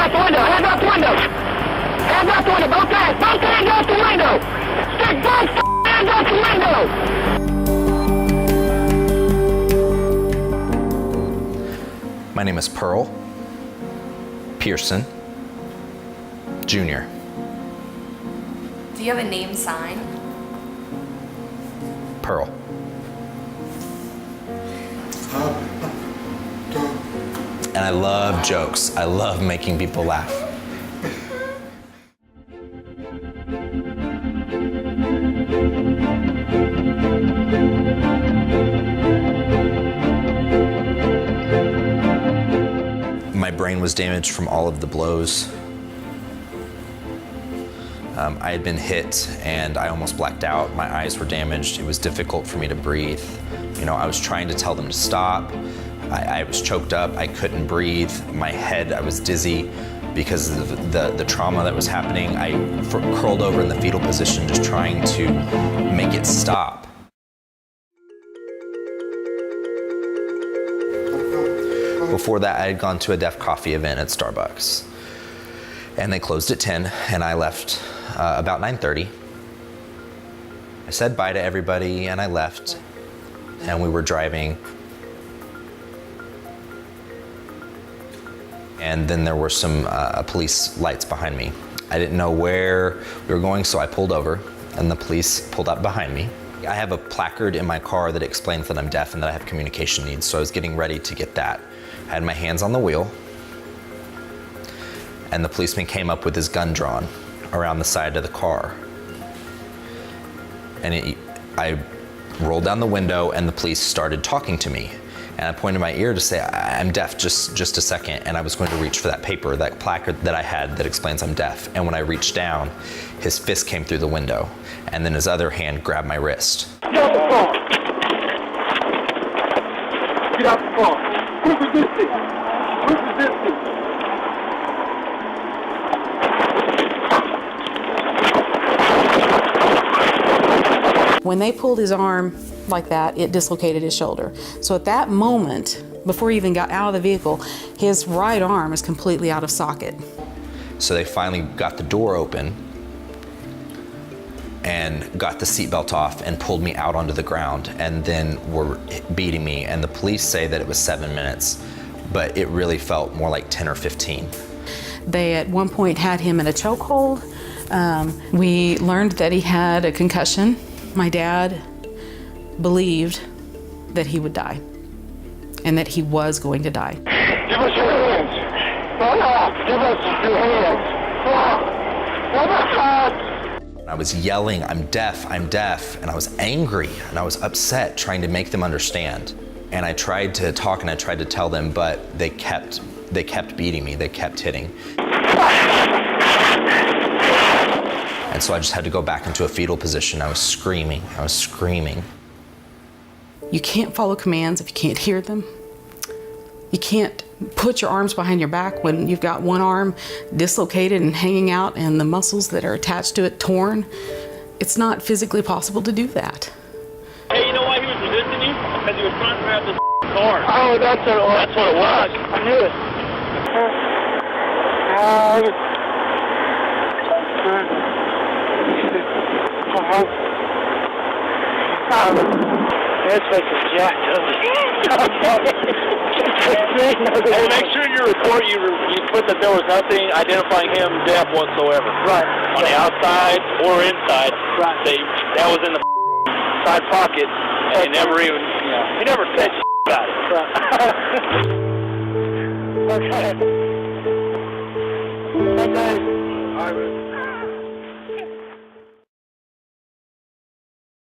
out the window. Hands out the window. Hands out the window. Both hands. Both hands out the window. Stick both hands out the window. My name is Pearl Pearson Jr. Do you have a name sign? Pearl. And I love jokes. I love making people laugh. My brain was damaged from all of the blows. I had been hit and I almost blacked out. My eyes were damaged. It was difficult for me to breathe. You know, I was trying to tell them to stop. I was choked up. I couldn't breathe. My head, I was dizzy because of the trauma that was happening. I curled over in the fetal position just trying to make it stop. Before that, I had gone to a Deaf Coffee event at Starbucks. And they closed at 10, and I left about 9:30. I said bye to everybody, and I left. And we were driving. And then there were some police lights behind me. I didn't know where we were going, so I pulled over, and the police pulled up behind me. I have a placard in my car that explains that I'm deaf and that I have communication needs, so I was getting ready to get that. I had my hands on the wheel, and the policeman came up with his gun drawn around the side of the car. And I rolled down the window, and the police started talking to me. And I pointed my ear to say, I'm deaf, just a second. And I was going to reach for that paper, that placard that I had that explains I'm deaf. And when I reached down, his fist came through the window. And then his other hand grabbed my wrist. Get off the phone. Get off the phone. Who's resisting? Who's resisting? When they pulled his arm like that, it dislocated his shoulder. So at that moment, before he even got out of the vehicle, his right arm is completely out of socket. So they finally got the door open and got the seatbelt off and pulled me out onto the ground, and then were beating me. And the police say that it was 7 minutes, but it really felt more like 10 or 15. They at one point had him in a chokehold. We learned that he had a concussion. My dad believed that he would die and that he was going to die. Give us your hands. Give us your hands. Give us hands. I was yelling, I'm deaf, and I was angry and I was upset trying to make them understand. And I tried to talk and I tried to tell them, but they kept beating me, they kept hitting. And so I just had to go back into a fetal position. I was screaming. You can't follow commands if you can't hear them. You can't put your arms behind your back when you've got one arm dislocated and hanging out and the muscles that are attached to it torn. It's not physically possible to do that. Hey, you know why he was resisting you? Because he was trying to grab this car. Oh, that's what it was. That's what it was. I knew it. This place is jacked up. Hey, make sure in your report you put that there was nothing identifying him deaf whatsoever. Right. On the outside or inside. Right. That was in the side pocket, and he never even, he never said about it. Right. Okay. Okay.